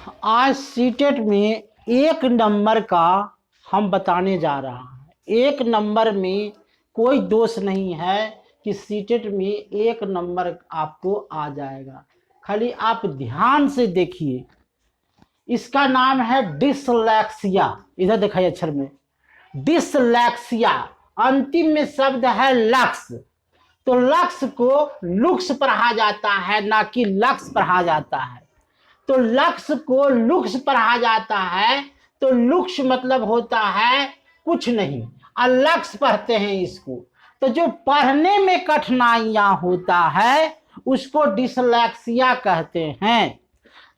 आज सीटेट में एक नंबर का हम बताने जा रहा हैं। एक नंबर में कोई दोष नहीं है कि सीटेट में एक नंबर आपको आ जाएगा, खाली आप ध्यान से देखिए। इसका नाम है डिसलेक्सिया। इधर दिखाइए अक्षर में डिसलेक्सिया। अंतिम में शब्द है लक्स, तो लक्स को लुक्स पढ़ा जाता है, ना कि लक्स पढ़ा जाता है। तो लक्स को लुक्स पढ़ा जाता है, तो लुक्स मतलब होता है कुछ नहीं, और लक्स पढ़ते हैं इसको। तो जो पढ़ने में कठिनाइयां होता है उसको डिसलेक्सिया कहते हैं।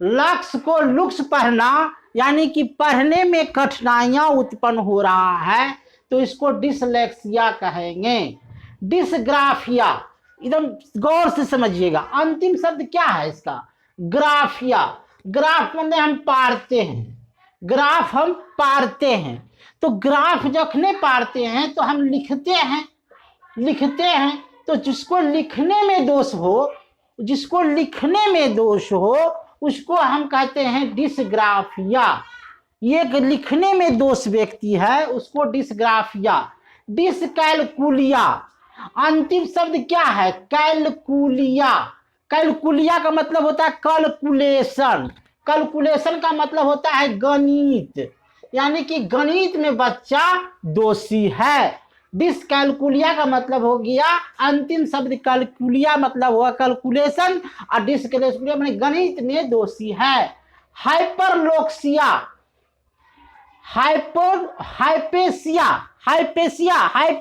लक्स को लुक्स पढ़ना यानी कि पढ़ने में कठिनाइयां उत्पन्न हो रहा है, तो इसको डिसलेक्सिया कहेंगे। डिसग्राफिया, एकदम गौर से समझिएगा। अंतिम शब्द क्या है इसका? ग्राफिया। ग्राफ मतलब हम पारते हैं, ग्राफ हम पारते हैं। तो ग्राफ जखने पारते हैं तो हम लिखते हैं। तो जिसको लिखने में दोष हो, जिसको लिखने में दोष हो उसको हम कहते हैं डिसग्राफिया। ये लिखने में दोष व्यक्ति है उसको डिसग्राफिया। डिसकैलकुलिया, अंतिम शब्द क्या है? कैलकुलिया। कैलकुलिया का मतलब होता है कैलकुलेशन। कैलकुलेशन का मतलब होता है गणित, यानी कि गणित में बच्चा दोषी है। डिसकैलकुलिया का मतलब हो गया, अंतिम शब्द कैलकुलिया मतलब हुआ कैलकुलेशन, और डिसकैलकुलिया माने गणित में दोषी है। हाइपरलोक्सिया, हाइपेसिया,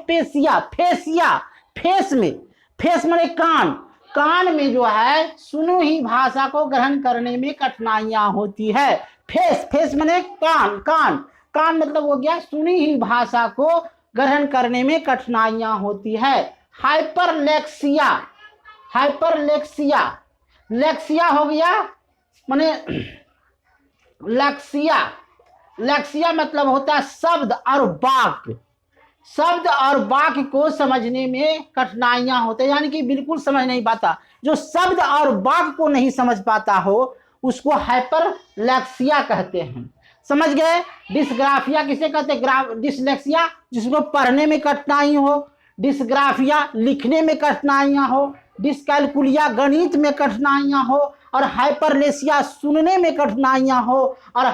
फेसिया, फेस में, फेस माने कान, कान में जो है सुनो ही भाषा को ग्रहण करने में कठिनाइयां होती है। फेस माने कान, कान मतलब हो गया सुनी ही भाषा को ग्रहण करने में कठिनाइयां होती है। हाइपरलेक्सिया, लेक्सिया हो गया माने लेक्सिया मतलब होता है शब्द और वाक्य। शब्द और वाक्य को समझने में कठिनाइयां होते हैं, यानी कि बिल्कुल समझ नहीं पाता। जो शब्द और वाक्य को नहीं समझ पाता हो उसको हाइपरलेक्सिया कहते हैं। समझ गए? डिसग्राफिया किसे कहते हैं? डिसलेक्सिया जिसको पढ़ने में कठिनाई हो, डिसग्राफिया लिखने में कठिनाइयां हो, डिसकैलकुलिया गणित में कठिनाइयां हो, और हाइपरलेक्सिया सुनने में कठिनाइयां हो, और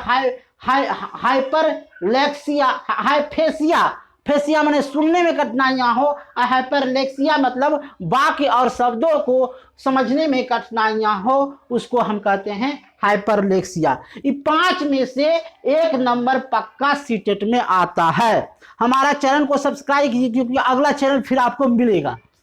फेसिया माने सुनने में कठिनाइयां हो, और हाइपरलेक्सिया मतलब वाक्य और शब्दों को समझने में कठिनाइयां हो, उसको हम कहते हैं हाइपरलेक्सिया। ये 5 में से एक नंबर पक्का सीटेट में आता है। हमारा चैनल को सब्सक्राइब कीजिए क्योंकि अगला चैनल फिर आपको मिलेगा।